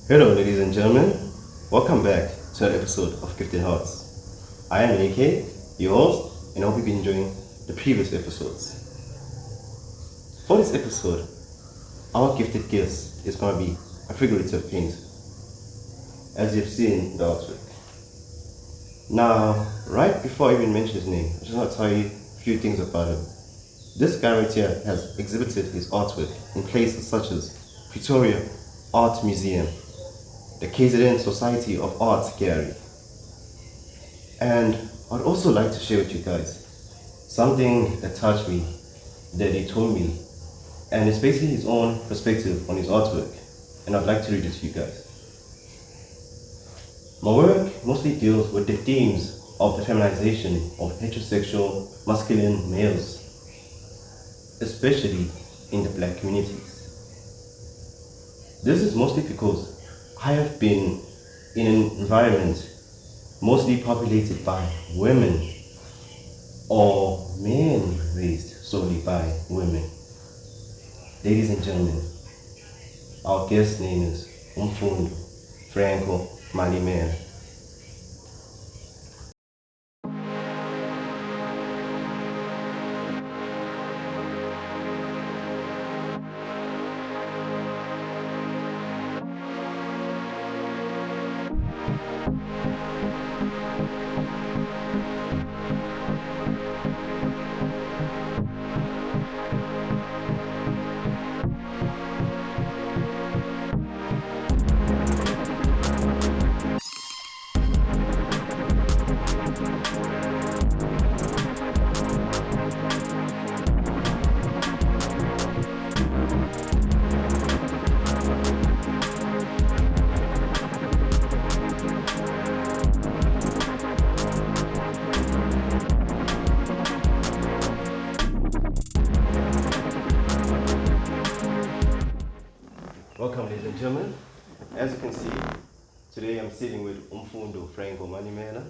Hello, ladies and gentlemen. Welcome back to an episode of Gifted Heartz. I am AK, your host, and I hope you've been enjoying the previous episodes. For this episode, our gifted guest is going to be a figurative painter, as you've seen the artwork. Now, right before I even mention his name, I just want to tell you a few things about him. This guy right here has exhibited his artwork in places such as Pretoria Art Museum, the KZN Society of Arts Gallery. And I'd also like to share with you guys something that touched me, that he told me, and it's basically his own perspective on his artwork, and I'd like to read it to you guys. My work mostly deals with the themes of the feminization of heterosexual masculine males, especially in the black communities. This is mostly because I have been in an environment mostly populated by women or men raised solely by women. Ladies and gentlemen, our guest name is Mfundo Franco Malimela. Welcome, ladies and gentlemen. As you can see, today I'm sitting with Mfundo Franco Malimela.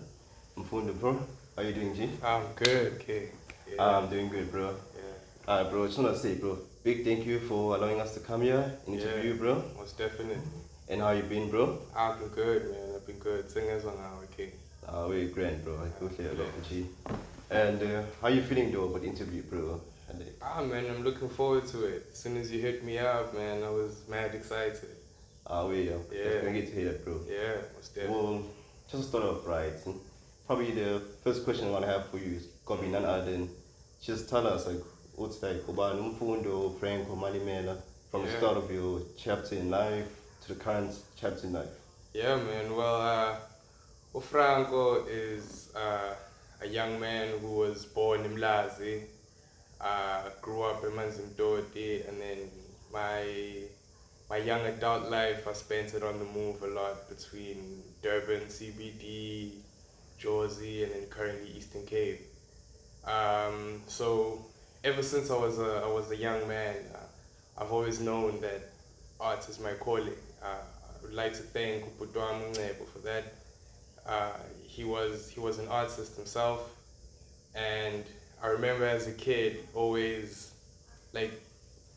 Mfundo, bro, how you doing, G? I'm good, okay. Yeah. I'm doing good, bro. Yeah. Bro, just want to say, bro, big thank you for allowing us to come here, interview you, bro. Most definitely. And how you been, bro? I've been good, man. I've been good. Singers on our okay. We're grand, bro. I go clear a lot, G. And how you feeling, though, about the interview, bro? Man, I'm looking forward to it. As soon as you hit me up, man, I was mad excited. Yeah. Gonna get to hear that, bro. Yeah, most definitely. Well, just to start off right, probably the first question I want to have for you is gonna be none other than just tell us like what's like about Mfundo Franco Malimela from the start of your chapter in life to the current chapter in life. Yeah, man. Well, Franco is a young man who was born in Mlazi, grew up in Manzimtoti, and then my young adult life, I spent it on the move a lot between Durban, CBD, Jersey, and then currently Eastern Cape. So ever since I was a young man, I've always known that art is my calling. I would like to thank Uputwam Ngebo for that. He was an artist himself, and I remember as a kid always like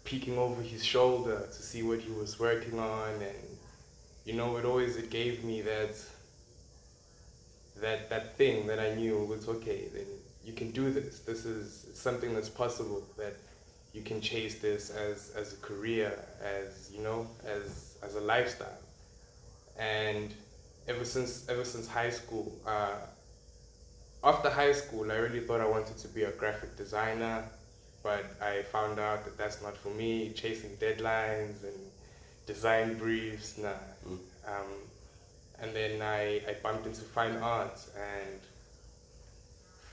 peeking over his shoulder to see what he was working on, and it gave me that thing that I knew was okay. Then you can do this. This is something that's possible. That you can chase this as a career, as a lifestyle. And ever since high school, after high school, I really thought I wanted to be a graphic designer, but I found out that that's not for me. Chasing deadlines and design briefs, nah. And then I bumped into fine arts, and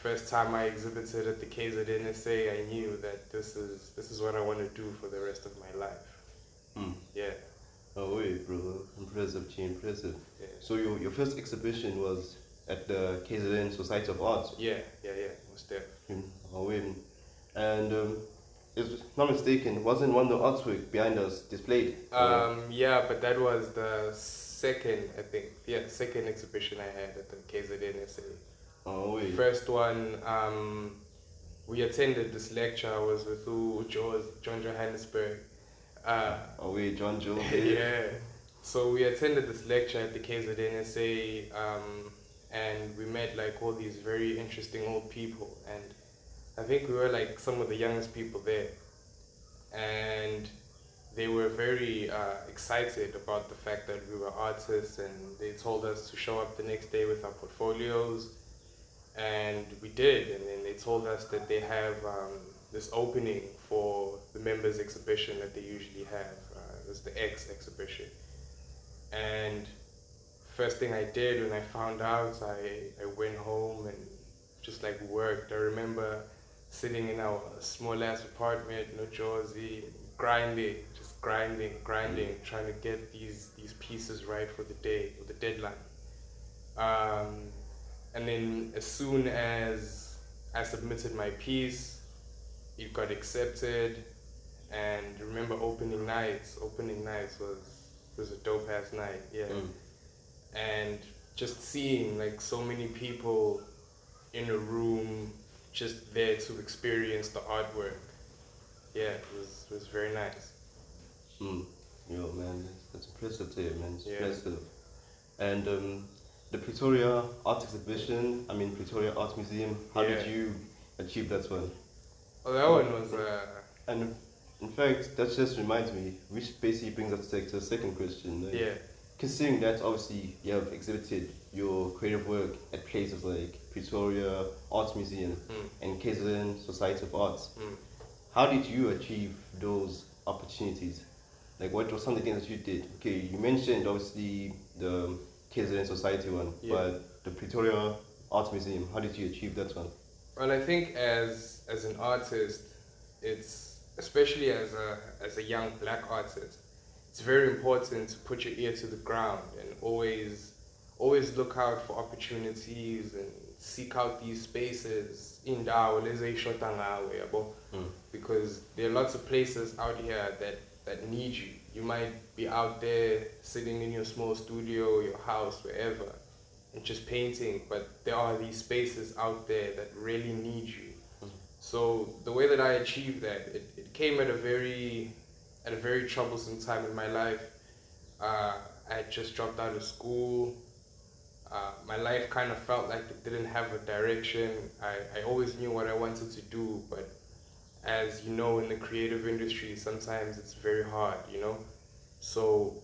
first time I exhibited at the KZNSA, I knew that this is what I want to do for the rest of my life. Yeah. Oh wait, bro, impressive, G, impressive. Yeah. So your first exhibition was at the KZN Society of Arts. Yeah, most definitely. Oh wait, and if not mistaken, wasn't one of the artwork behind us displayed? Yeah, but that was the second, I think. Yeah, second exhibition I had at the KZNSA. Oh wait. First one, we attended this lecture. I was with John Johannesburg. John Joe. Yeah. So we attended this lecture at the KZNSA, and we met like all these very interesting old people, and I think we were like some of the youngest people there, and they were very excited about the fact that we were artists, and they told us to show up the next day with our portfolios, and we did. And then they told us that they have this opening for the members exhibition that they usually have. It's the X exhibition, and first thing I did when I found out, I went home and just like worked. I remember sitting in our small ass apartment, no Jersey, grinding, just grinding, trying to get these pieces right for the day, or the deadline. And then as soon as I submitted my piece, it got accepted. And remember opening nights was a dope ass night, yeah. And just seeing like so many people in a room just there to experience the artwork, yeah, it was very nice. Yo, man, that's impressive to hear, man. It's Yeah. impressive. And the Pretoria Art Exhibition, Pretoria Art Museum, how did Yeah. you achieve that one? Oh, that one was And in fact, that just reminds me, which basically brings us to the second question. Like, yeah, considering that obviously you have exhibited your creative work at places like Pretoria Arts Museum and KZN Society of Arts, how did you achieve those opportunities? Like, what were some of the things that you did? Okay, you mentioned obviously the KZN Society one, Yeah. but the Pretoria Arts Museum, how did you achieve that one? Well, I think as an artist, it's especially as a young black artist, it's very important to put your ear to the ground and always look out for opportunities and seek out these spaces indawo lezi eyishota ngawe yabo, because there are lots of places out here that need you. You might be out there sitting in your small studio, your house, wherever, and just painting, but there are these spaces out there that really need you. So the way that I achieved that, it came at a very troublesome time in my life. I had just dropped out of school. My life kind of felt like it didn't have a direction. I always knew what I wanted to do, but as you know, in the creative industry, sometimes it's very hard, you know? So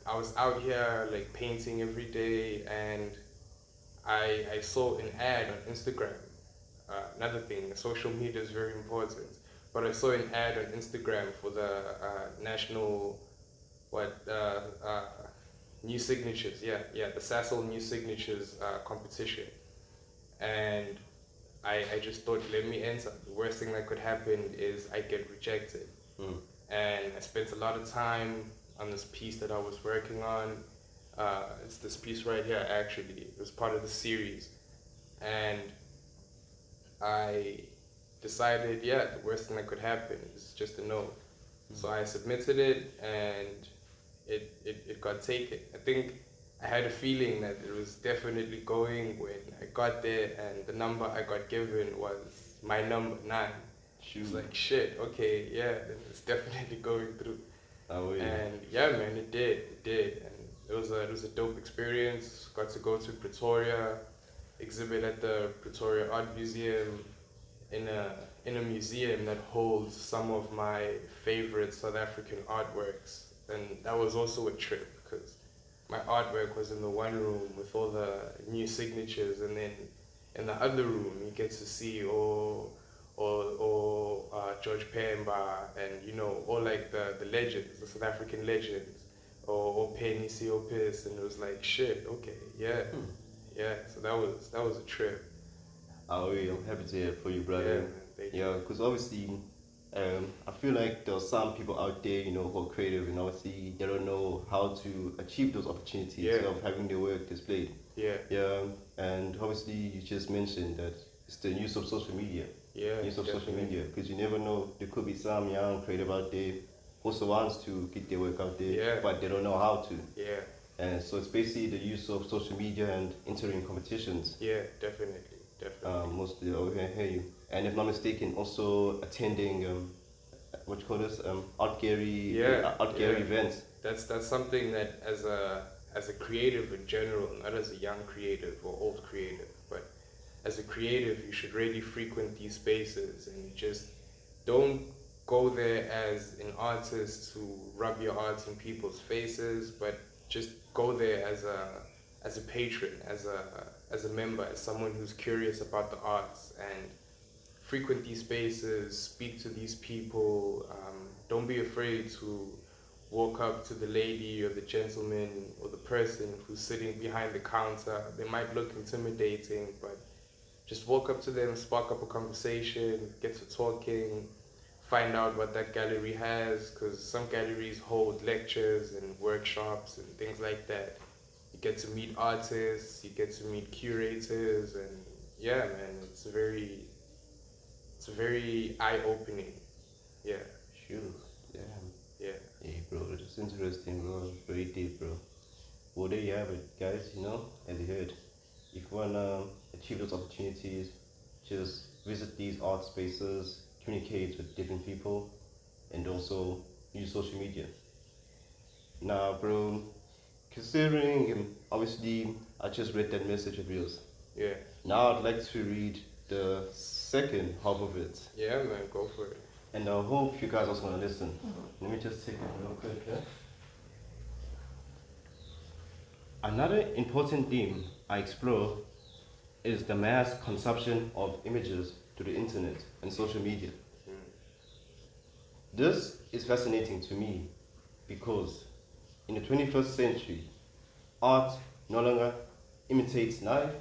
I was out here like painting every day, and I saw an ad on Instagram. Another thing, social media is very important, but I saw an ad on Instagram for the national, new signatures, the Sassel new signatures competition. And I just thought, let me enter. The worst thing that could happen is I get rejected. And I spent a lot of time on this piece that I was working on. It's this piece right here, actually. It was part of the series. And I decided, the worst thing that could happen is just a no. So I submitted it, and it got taken. I think I had a feeling that it was definitely going when I got there, and the number I got given was my number 9. She was like, shit, okay, then it's definitely going through. Oh, yeah. And yeah, man, it did. And it was a dope experience. Got to go to Pretoria, exhibit at the Pretoria Art Museum, in a museum that holds some of my favorite South African artworks. And that was also a trip, because my artwork was in the one room with all the new signatures, and then in the other room you get to see George Pemba, and all like the legends, the South African legends, or Penny Siopis, and it was like, shit, okay, so that was a trip. Oh, yeah, I'm happy to hear it for you, brother. Yeah, because obviously, I feel like there are some people out there, who are creative, and obviously they don't know how to achieve those opportunities of having their work displayed. Yeah, and obviously you just mentioned that it's the use of social media. Social media, because you never know, there could be some young creative out there who also wants to get their work out there, but they don't know how to. And so it's basically the use of social media and entering competitions. Definitely. Mostly over here, I hear you. And if not mistaken, also attending art gallery events. That's something that as a creative in general, not as a young creative or old creative, but as a creative, you should really frequent these spaces and you just don't go there as an artist to rub your art in people's faces, but just go there as a patron, as a member, as someone who's curious about the arts and frequent these spaces, speak to these people. Don't be afraid to walk up to the lady or the gentleman or the person who's sitting behind the counter. They might look intimidating, but just walk up to them, spark up a conversation, get to talking, find out what that gallery has, because some galleries hold lectures and workshops and things like that. You get to meet artists, you get to meet curators, and yeah, man, it's very eye-opening. Yeah, Sure. Yeah. yeah. Hey, bro, it's interesting, bro. Very deep, bro. Well, there you have it, guys. As you heard, if you wanna achieve those opportunities, just visit these art spaces, communicate with different people, and also use social media. Now, bro, considering obviously I just read that message of yours. Yeah. Now I'd like to read the second half of it, Yeah, man, go for it. and I hope you guys also wanna listen. Let me just take it real quick. Yeah? Another important theme I explore is the mass consumption of images through the internet and social media. This is fascinating to me because in the 21st century, art no longer imitates life,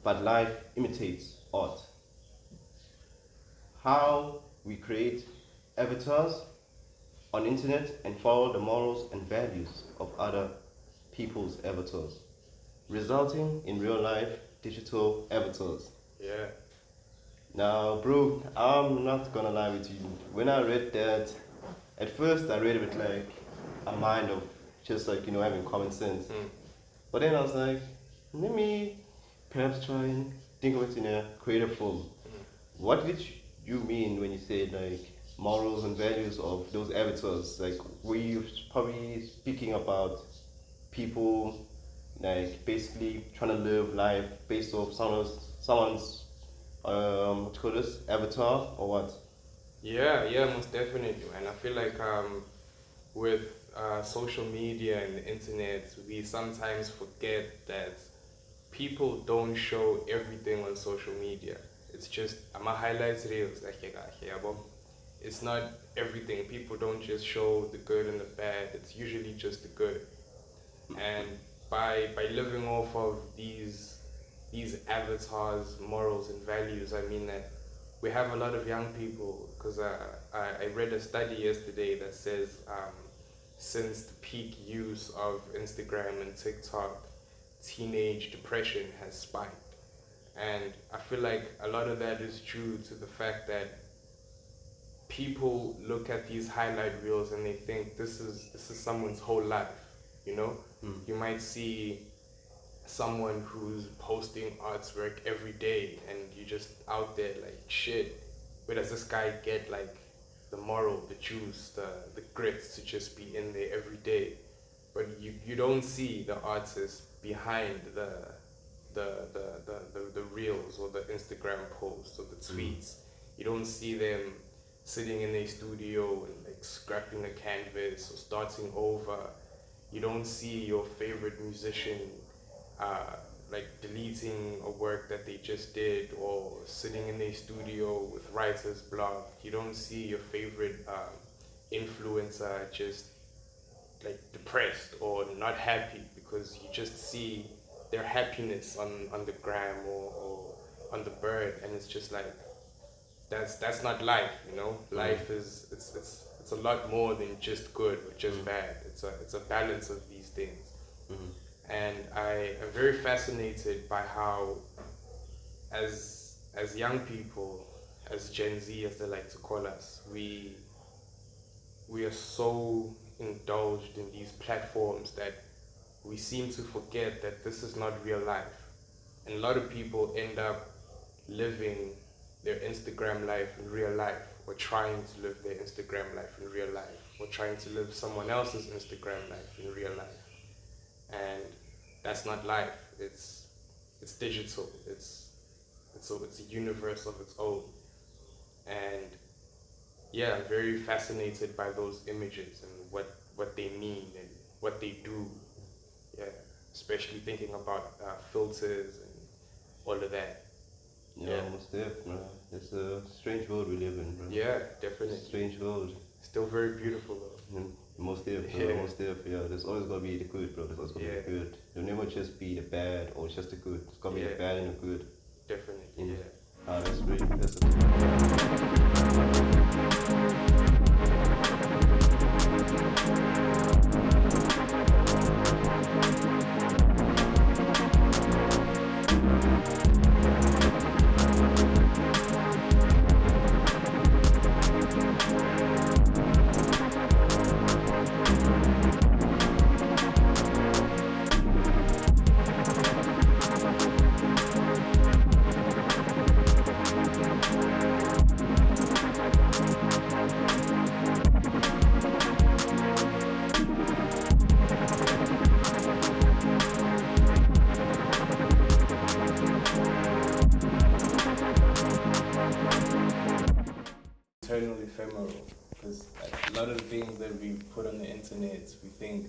but life imitates art. How we create avatars on internet and follow the morals and values of other people's avatars, resulting in real life digital avatars. Yeah. Now, bro, I'm not gonna lie with you. When I read that, at first I read it with like a mind of just like, having common sense. But then I was like, let me perhaps try and think of it in a creative form. What did you mean when you said like morals and values of those avatars? Like, were you probably speaking about people like basically trying to live life based off someone's what you call this, avatar or what? Yeah, most definitely, man. I feel like with social media and the internet, we sometimes forget that people don't show everything on social media. It's just I'm a highlights reels. It's not everything. People don't just show the good and the bad. It's usually just the good. And by living off of these avatars, morals, and values, I mean that we have a lot of young people, because I read a study yesterday that says since the peak use of Instagram and TikTok, teenage depression has spiked. And I feel like a lot of that is due to the fact that people look at these highlight reels and they think this is someone's whole life, you know? You might see someone who's posting artwork every day and you just out there like, shit, where does this guy get like the moral, the juice, the grit to just be in there every day? But you don't see the artist behind the reels or the Instagram posts or the tweets. You don't see them sitting in a studio and like scrapping a canvas or starting over. You don't see your favorite musician like deleting a work that they just did or sitting in a studio with writer's block. You don't see your favorite influencer just like depressed or not happy, because you just see their happiness on the gram or on the bird, and it's just like that's not life, you know. Life is it's a lot more than just good or just bad. It's a balance of these things. And I am very fascinated by how as young people, as Gen Z as they like to call us, we are so indulged in these platforms that we seem to forget that this is not real life. And a lot of people end up living their Instagram life in real life, or trying to live their Instagram life in real life. or trying to live someone else's Instagram life in real life. And that's not life. It's digital. It's a universe of its own. And yeah, I'm very fascinated by those images and what they mean and what they do. Yeah, especially thinking about filters and all of that. Yeah, almost there, bro. It's a strange world we live in, bro. Yeah, definitely. Strange world. Still very beautiful though. Most there, bro. Most there, yeah. There's always gonna be the good, bro. There's always gonna be the good. There'll never just be the bad or just the good. It's gonna be the bad and the good. Definitely, yeah. Ah, that's great. Eternal ephemeral, because a lot of the things that we put on the internet, we think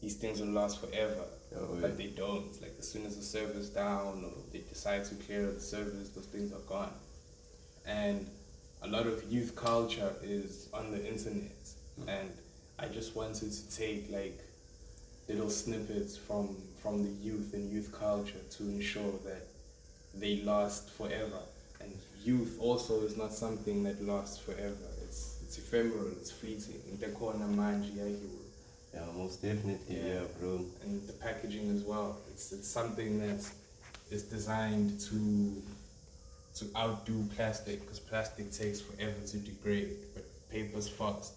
these things will last forever, but they don't. Like as soon as the server's down or they decide to clear the servers, those things are gone. And a lot of youth culture is on the internet, and I just wanted to take like little snippets from the youth and youth culture to ensure that they last forever. And youth also is not something that lasts forever. It's ephemeral, it's fleeting. Yeah, most definitely, yeah, bro. And the packaging as well. It's something that is designed to outdo plastic, because plastic takes forever to degrade, but paper's fast.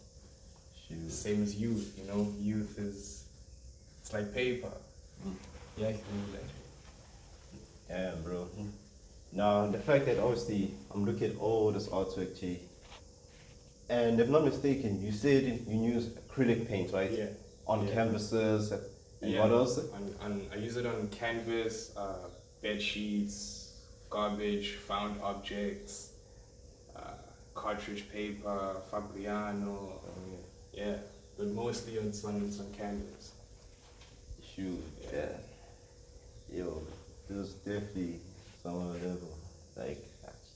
Shoot. Same as youth, you know. Youth it's like paper. Yeah, I can do that. Yeah, bro. Now, the fact that obviously I'm looking at all this artwork, G, and if not mistaken, you said you use acrylic paint, right? Yeah. On canvases, and what else? I use it on canvas, bed sheets, garbage, found objects, cartridge paper, Fabriano. Yeah, but mostly on canvas. Shoot, yeah. Yo, this is definitely some other level. Like,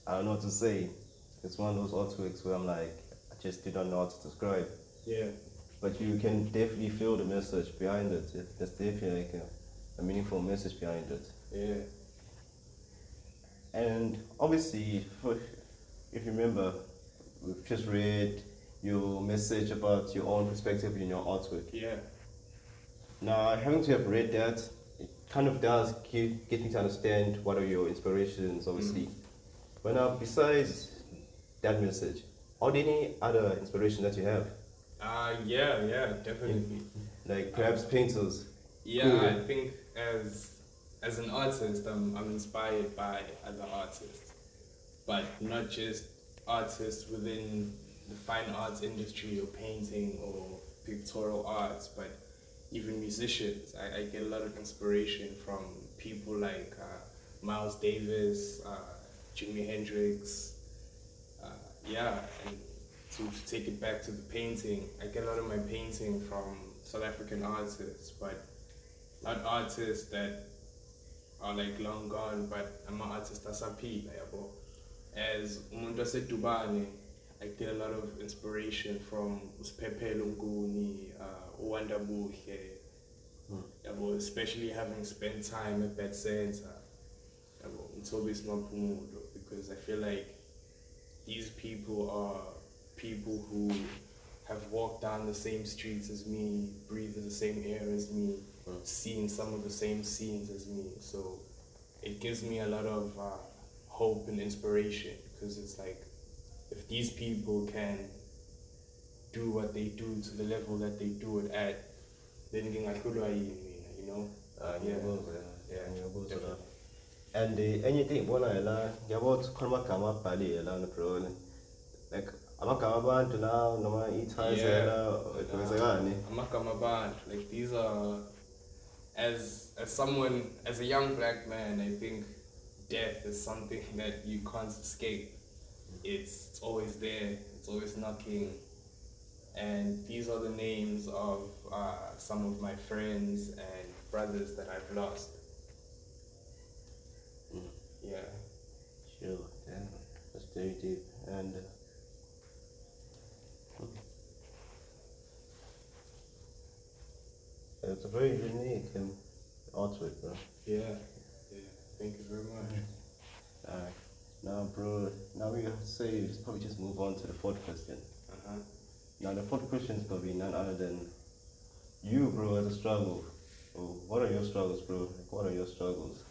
I don't know what to say. It's one of those artworks where I'm like, I just did not know how to describe. Yeah. But you can definitely feel the message behind it. There's definitely like a meaningful message behind it. Yeah. And obviously, if you remember, we've just read your message about your own perspective in your artwork. Yeah. Now, having to have read that, it kind of does get me to understand what are your inspirations, obviously. But now, besides that message, are there any other inspirations that you have? Yeah, definitely. Like perhaps painters? Yeah, I think as an artist, I'm inspired by other artists, but not just artists within the fine arts industry or painting or pictorial arts, but even musicians. I get a lot of inspiration from people like Miles Davis, Jimi Hendrix. And to take it back to the painting, I get a lot of my painting from South African artists, but not artists that are like long gone, but I'm an artist asaphila, yabo. As umuntu wasedubane, I get a lot of inspiration from Uspepe Lunguni, Uwanda Buche, especially having spent time at that center, Ntobis Mampumulo, because I feel like these people are people who have walked down the same streets as me, breathed the same air as me, seen some of the same scenes as me. So it gives me a lot of hope and inspiration, because it's like, if these people can do what they do to the level that they do it at, then you know? Definitely. And anything, like amagama abantu now noma ithayizela kwenzekani? Amagama abantu, like these are, as someone, as a young black man, I think death is something that you can't escape. It's always there, it's always knocking. And these are the names of some of my friends and brothers that I've lost. Yeah. Sure, yeah, that's very deep. And it's a very unique artwork, bro. Yeah. Thank you very much. Alright, now, bro, now we say let's probably just move on to the fourth question. Now, the fourth question is gonna be none other than you, bro, as a struggle. What are your struggles, bro? Like, what are your struggles?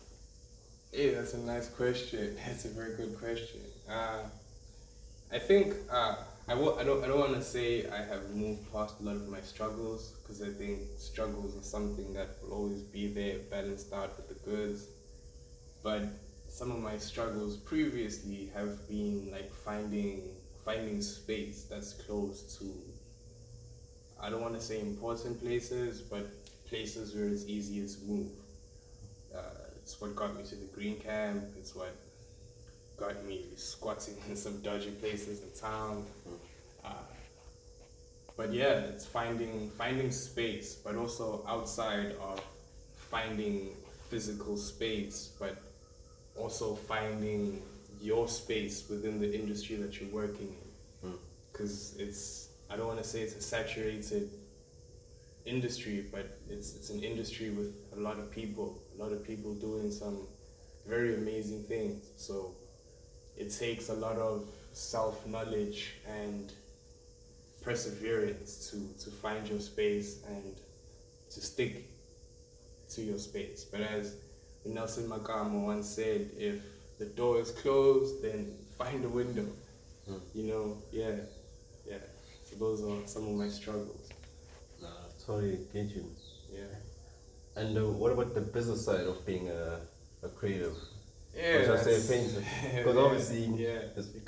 Yeah, that's a nice question. That's a very good question. I think I don't want to say I have moved past a lot of my struggles, because I think struggles are something that will always be there, balanced out with the goods. But some of my struggles previously have been like finding space that's close to, I don't want to say important places, but places where it's easier to move. It's what got me to the green camp. It's what got me squatting in some dodgy places in town. But yeah, it's finding space, but also outside of finding physical space, but also finding your space within the industry that you're working in. Because I don't want to say it's a saturated industry, but it's an industry with a lot of people doing some very amazing things. So it takes a lot of self-knowledge and perseverance to find your space and to stick to your space. But as Nelson Makamo once said, if the door is closed, then find a window. You know, yeah. So those are some of my struggles. Totally get you. Yeah. And what about the business side of being a creative? Yeah. Or should I say a painter? Because obviously,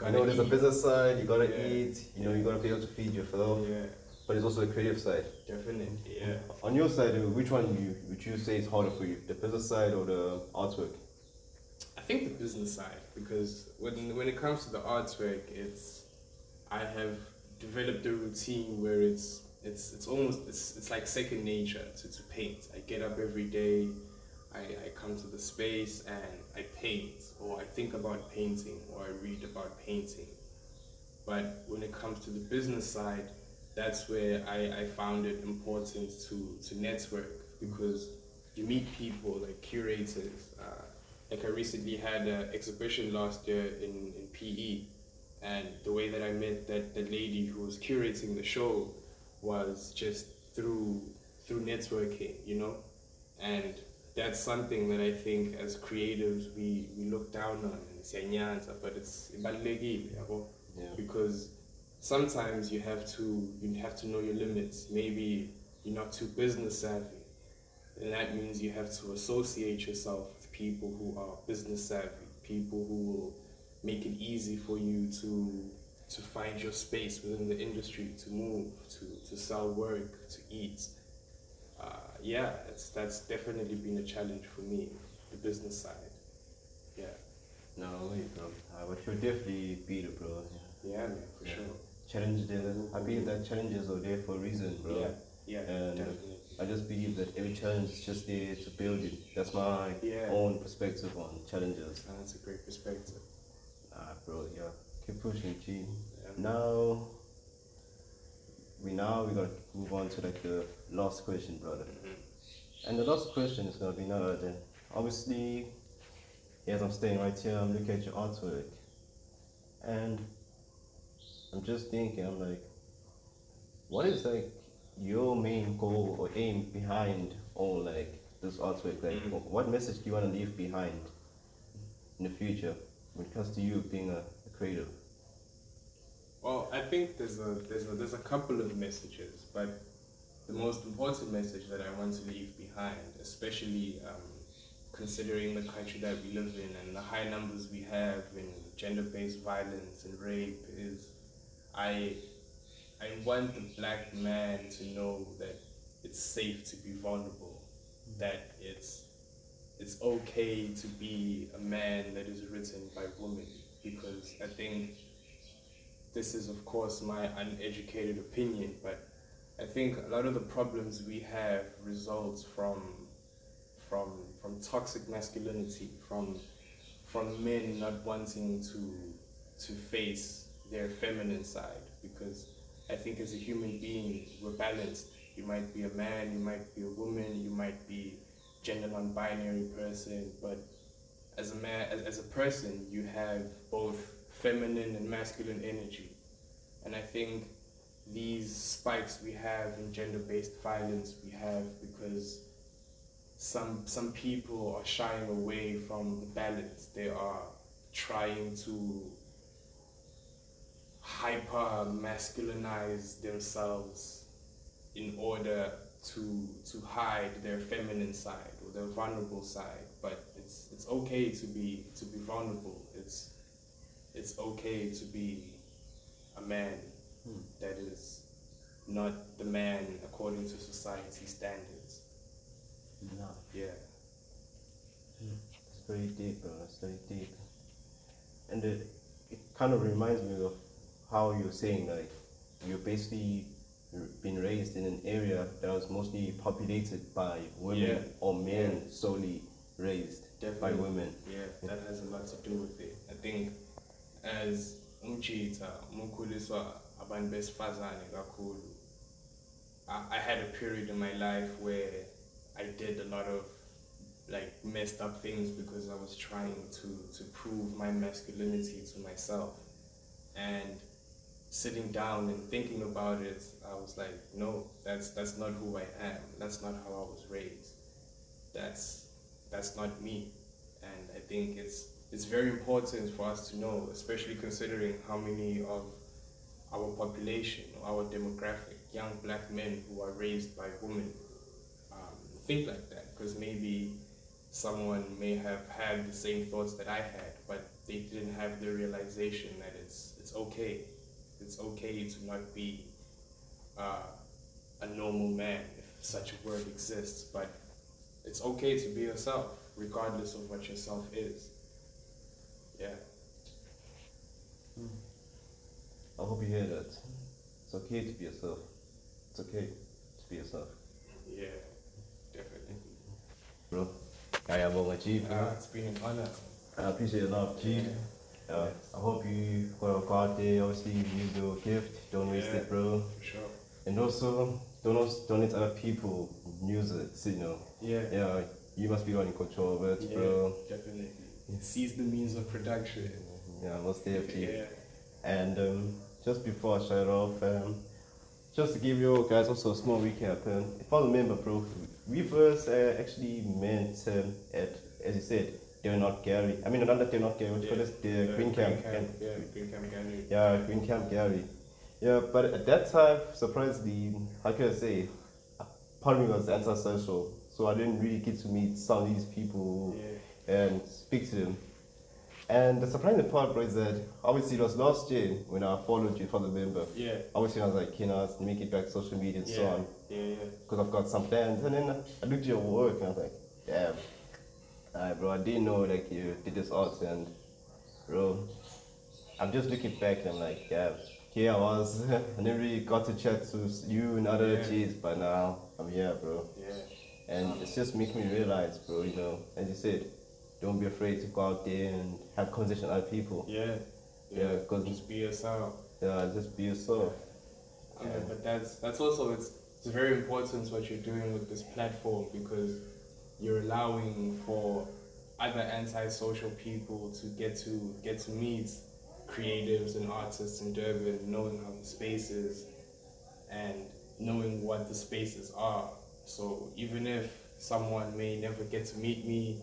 I know there's a business side, you gotta eat, you gotta be able to feed yourself. Yeah. But it's also a creative side. Definitely, yeah. On your side, which one would you say is harder for you? The business side or the artwork? I think the business side, because when it comes to the artwork, I have developed a routine where it's like second nature to paint. I get up every day, I come to the space and I paint, or I think about painting, or I read about painting. But when it comes to the business side, that's where I found it important to network, because you meet people like curators. Like I recently had an exhibition last year in PE, and the way that I met that lady who was curating the show was just through networking, and that's something that I think as creatives we look down on, but it's ibalulekile, because sometimes you have to know your limits. Maybe you're not too business savvy, and that means you have to associate yourself with people who are business savvy, people who will make it easy for you to find your space within the industry, to move, to sell work, to eat. That's definitely been a challenge for me, the business side. Yeah. No way, bro. But you'll definitely beat it, bro. Yeah, man, for sure. Challenges, I believe that challenges are there for a reason, bro. Yeah, and definitely. I just believe that every challenge is just there to build you. That's my own perspective on challenges. That's a great perspective. Bro, yeah. Keep pushing, G. Yeah. Now we gotta move on to like the last question, brother. And the last question is gonna be none other than, obviously, as I'm staying right here, I'm looking at your artwork, and I'm just thinking, I'm like, what is like your main goal or aim behind all like this artwork? Like, what message do you want to leave behind in the future when it comes to you being a creative? Well, I think there's a couple of messages, but the most important message that I want to leave behind, especially considering the country that we live in and the high numbers we have in gender-based violence and rape, is I want the black man to know that it's safe to be vulnerable, that it's okay to be a man that is written by women, because I think this is of course my uneducated opinion, but I think a lot of the problems we have results from toxic masculinity, from men not wanting to face their feminine side, because I think as a human being we're balanced. You might be a man, you might be a woman, you might be gender non-binary person, but as a man, as a person, you have both feminine and masculine energy. And I think these spikes we have in gender-based violence we have because some people are shying away from the balance. They are trying to hyper masculinize themselves in order to hide their feminine side or their vulnerable side. But it's okay to be vulnerable. It's okay to be a man that is not the man according to society standards. No. Yeah. It's very deep, bro. It's very deep. And it kind of reminds me of how you're saying, like, you're basically been raised in an area that was mostly populated by women or men solely raised by women. Yeah, that has a lot to do with it. I think as umchita, mukhuliswa abantu besifazane kakhulu. I had a period in my life where I did a lot of like messed up things because I was trying to prove my masculinity to myself. And sitting down and thinking about it, I was like, no, that's not who I am. That's not how I was raised. That's not me. And I think it's very important for us to know, especially considering how many of our population, our demographic, young black men who are raised by women think like that, because maybe someone may have had the same thoughts that I had, but they didn't have the realization that it's okay. It's okay to not be a normal man, if such a word exists, but it's okay to be yourself, regardless of what yourself is. Yeah. I hope you hear that. It's okay to be yourself. It's okay to be yourself. Yeah, definitely. Bro, I am on my G, bro. It's been an honor. I appreciate it a lot, G. I hope you go out there, obviously use your gift, don't waste it, bro. For sure. And also, don't let other people use it, you know. Yeah, you must be in control of it, bro. Definitely. Seize the means of production. Yeah, most definitely. Yeah. And just before I shut off, just to give you guys also a small recap, if I remember, bro, we first actually met at, as you said, they're not Gary. I mean, not that they're not Gary, what the Green Camp. Yeah, Green Camp Gary. Yeah, Green Camp Gary. Yeah, but at that time, surprisingly, how can I say, part of me was antisocial, so I didn't really get to meet some of these people and speak to them. And the surprising part, bro, is that obviously it was last year when I followed you for the member. Yeah. Obviously I was like, let me get back to social media and so on. Yeah. Because I've got some plans. And then I looked at your work and I was like, damn. Alright, bro, I didn't know like you did this art, and bro, I'm just looking back and I'm like, yeah, here I was. I never really got to chat to you and other G's, but now I'm here, bro. Yeah. And it's just making me realize, bro, you know, as you said, don't be afraid to go out there and have conversation with other people. Yeah, because just be yourself. Yeah, just be yourself. But that's also it's very important what you're doing with this platform, because you're allowing for other antisocial people to get to meet creatives and artists in Durban, knowing how the space is and knowing what the spaces are. So even if someone may never get to meet me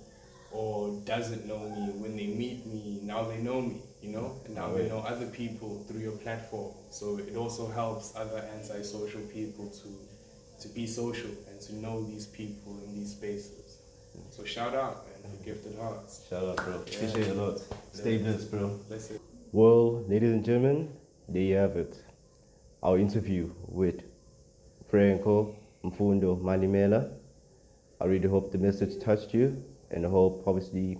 or doesn't know me, when they meet me, now they know me, you know? And now they know other people through your platform. So it also helps other antisocial people to be social and to know these people in these spaces. So shout out, man, for Gifted Heartz. Shout out, bro. Appreciate it a lot. Stay blessed, bro. Bless it. Well, ladies and gentlemen, there you have it. Our interview with Franco Mfundo Malimela. I really hope the message touched you, and I hope obviously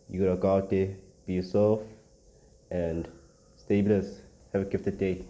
you're gonna go out there, be yourself, and stay blessed. Have a gifted day.